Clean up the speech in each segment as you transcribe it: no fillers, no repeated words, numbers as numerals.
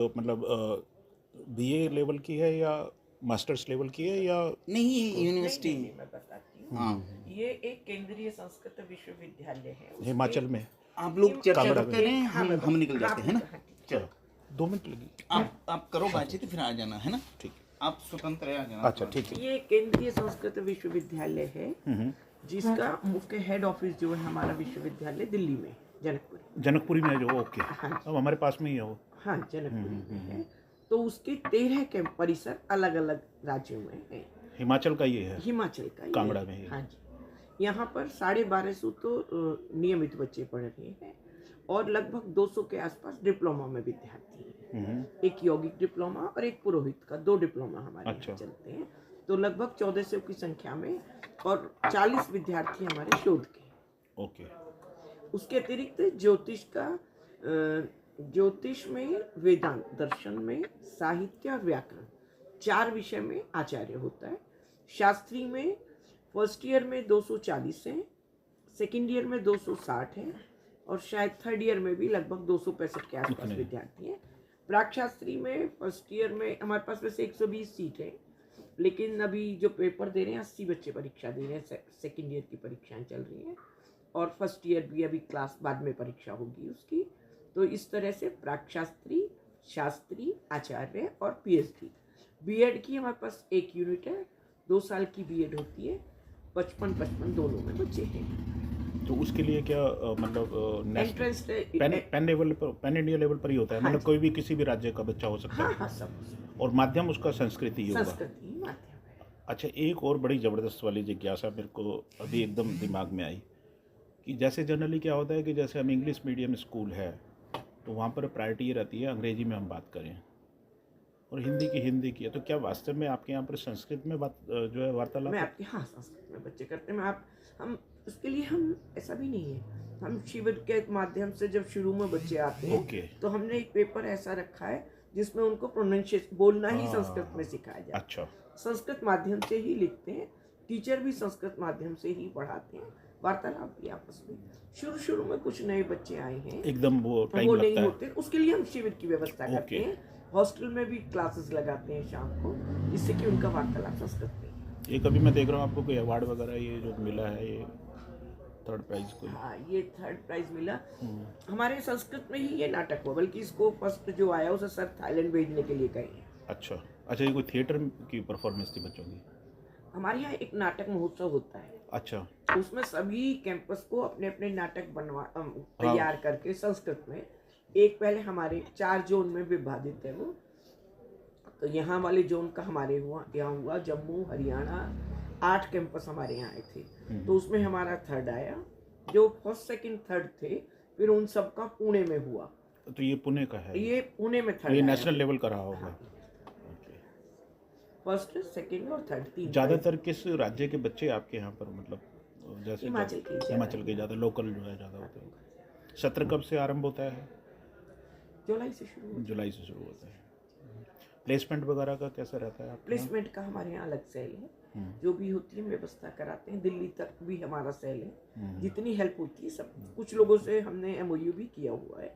तो मतलब BA level की है या मास्टर्स लेवल की है या नहीं, ये नहीं यूनिवर्सिटी। नहीं नहीं, मैं बताती हूँ। हाँ, ये एक केंद्रीय संस्कृत विश्वविद्यालय है। उसके हिमाचल में? आप लोग चर्चा कांगड़ा करते में। रहे, हाँ, मैं हम निकल हाँ, जाते हैं ना। हाँ, ठीक है। चलो, 2 मिनट लगी। आप करो बातचीत, फिर आ जाना है ना। ठीक आप स्वतंत्र है, आ जाना। अच्छा ठीक है। ये केंद्रीय संस्कृत विश्वविद्यालय है जिसका मुख्य हेड ऑफिस जो है हमारा विश्वविद्यालय दिल्ली में, जनकपुरी। जनकपुरी में है जो? ओके, हाँ अब हमारे पास में ही है वो। हाँ, जनकपुरी में है। तो उसके 13 के परिसर अलग अलग राज्यों में है। हिमाचल का ये है? हिमाचल का ये कांगड़ा में ही। हाँ जी। यहाँ पर 1250 तो नियमित बच्चे पढ़ रहे हैं और लगभग 200 के आसपास डिप्लोमा में विद्यार्थी हैं। एक यौगिक डिप्लोमा और एक पुरोहित का, 2 डिप्लोमा हमारे अच्छा। यहाँ चलते हैं। तो लगभग 1400 की संख्या में और 40 विद्यार्थी हमारे शोध के। ओके। उसके अतिरिक्त ज्योतिष का ज्योतिष में, वेदांत दर्शन में, साहित्य और व्याकरण 4 विषय में आचार्य होता है। शास्त्री में फर्स्ट ईयर में 240 हैं, सेकेंड ईयर में 260 हैं और शायद थर्ड ईयर में भी लगभग 265 के आसपास विद्यार्थी हैं। प्राक शास्त्री में फर्स्ट ईयर में हमारे पास वैसे 120 सीट है, लेकिन अभी जो पेपर दे रहे हैं 80 बच्चे परीक्षा दे रहे हैं। सेकेंड ईयर की परीक्षाएं चल रही हैं और फर्स्ट ईयर भी अभी क्लास बाद में परीक्षा होगी उसकी। तो इस तरह से प्राक शास्त्री, शास्त्री, आचार्य और पीएचडी। बीएड की हमारे पास एक यूनिट है, 2 साल की बीएड होती है। 55 दोनों में बच्चे हैं। तो उसके लिए क्या मतलब एंट्रेंस पैन लेवल पर, पैन इंडिया लेवल पर ही होता है? मतलब कोई भी किसी भी राज्य का बच्चा हो सकता हाँ है? हाँ, सब और माध्यम उसका संस्कृति ही होगा? संस्कृत ही माध्यम है। अच्छा, एक और बड़ी ज़बरदस्त वाली जिज्ञासा मेरे को अभी एकदम दिमाग में आई कि जैसे जनरली क्या होता है कि जैसे हम इंग्लिश मीडियम स्कूल है तो वहाँ पर प्रायोरिटी ये रहती है अंग्रेजी में हम बात करें और हिंदी की है। तो क्या वास्तव में आपके यहाँ पर संस्कृत में बात जो है वार्तालाप? मैं आपके हाँ, संस्कृत में बच्चे करते हैं। हम उसके लिए हम ऐसा भी नहीं है। हम शिविर के माध्यम से जब शुरू में बच्चे आते हैं तो हमने एक पेपर ऐसा रखा है जिसमें उनको प्रोनाउंसिएशन बोलना ही संस्कृत में सिखाया जाए। अच्छा। संस्कृत माध्यम से ही लिखते हैं, टीचर भी संस्कृत माध्यम से ही पढ़ाते हैं, वार्तालाप भी आपस में। शुरू में कुछ नए बच्चे आए हैं, एकदम वो टाइम नहीं लगता है। होते, उसके लिए हम शिविर की व्यवस्था करते हैं। हॉस्टल में भी क्लासेस लगाते हैं शाम को, जिससे कि उनका वार्तालाप संस्कृत में। ये कभी मैं देख रहा हूँ आपको कोई अवार्ड वगैरह ये जो मिला है, ये 3rd प्राइज कोई? हाँ, ये 3rd प्राइज मिला। हमारे संस्कृत में ही ये नाटक हुआ, बल्कि इसको फर्स्ट जो आया उसे सर थाईलैंड भेजने के लिए गए हैं। अच्छा, ये कोई थिएटर की परफॉर्मेंस थी बच्चों की? हमारे यहाँ एक नाटक महोत्सव होता है। अच्छा। उसमें सभी कैंपस को अपने अपने नाटक तैयार करके संस्कृत में, एक पहले हमारे 4 जोन में विभाजित है वो। तो यहाँ वाले जोन का हमारे यहाँ हुआ जम्मू, हरियाणा, 8 कैंपस हमारे यहाँ आए थे। तो उसमें हमारा 3rd आया। जो फर्स्ट, सेकंड, 3rd थे, फिर उन सबका पुणे में हुआ। तो ये पुणे का है? ये पुणे में 3rd ये आया। नेशनल लेवल का रहा होगा? फर्स्ट, सेकंड और 3rd 3। ज़्यादातर किस राज्य के बच्चे आपके यहाँ पर, मतलब जैसे हिमाचल के ज़्यादा लोकल जो है ज़्यादा होते हैं? सत्र कब से आरंभ होता है? जुलाई से शुरू। जुलाई से शुरू होता है। प्लेसमेंट वगैरह का कैसा रहता है आपके? प्लेसमेंट का हमारे यहाँ अलग सेल है, जो भी होती है व्यवस्था कराते हैं। दिल्ली तक भी हमारा सेल है, जितनी हेल्प होती है सब। कुछ लोगों से हमने MOU भी किया हुआ है,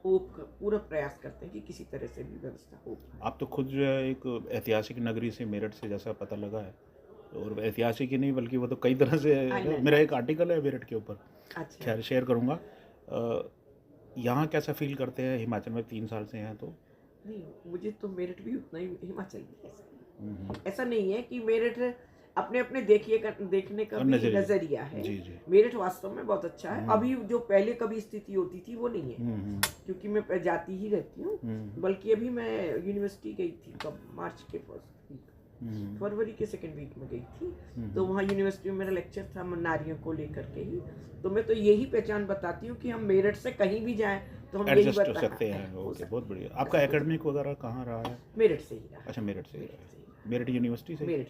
वो पूरा प्रयास करते हैं कि किसी तरह से भी व्यवस्था हो। आप तो खुद जो है एक ऐतिहासिक नगरी से, मेरठ से, जैसा पता लगा है, और ऐतिहासिक ही नहीं बल्कि वो तो कई तरह से मेरा एक आर्टिकल है मेरठ के ऊपर, अच्छा। खैर शेयर करूँगा। यहाँ कैसा फील करते हैं? हिमाचल में 3 साल से हैं तो? नहीं, मुझे तो मेरठ भी उतना ही, हिमाचल भी ऐसा नहीं है कि मेरठ अपने अपने देखने का भी नजरिया है। जी। मेरठ वास्तव में बहुत अच्छा है। अभी जो पहले कभी स्थिति होती थी वो नहीं है, क्योंकि मैं जाती ही रहती हूँ। बल्कि अभी मैं यूनिवर्सिटी गई थी, कब, मार्च के फर्स्ट वीक, फरवरी के सेकेंड वीक में गई थी। तो वहाँ यूनिवर्सिटी में मेरा लेक्चर था नारियों को लेकर के ही। तो मैं तो यही पहचान बताती हूँ कि हम मेरठ से कहीं भी जाएं तो हम यही बता सकते हैं। ओके, बहुत बढ़िया। आपका एकेडमिक वगैरह कहाँ रहा है? मेरठ से ही रहा। अच्छा, मेरठ से ही रहा है। मेरठ यूनिवर्सिटी से? मेरठ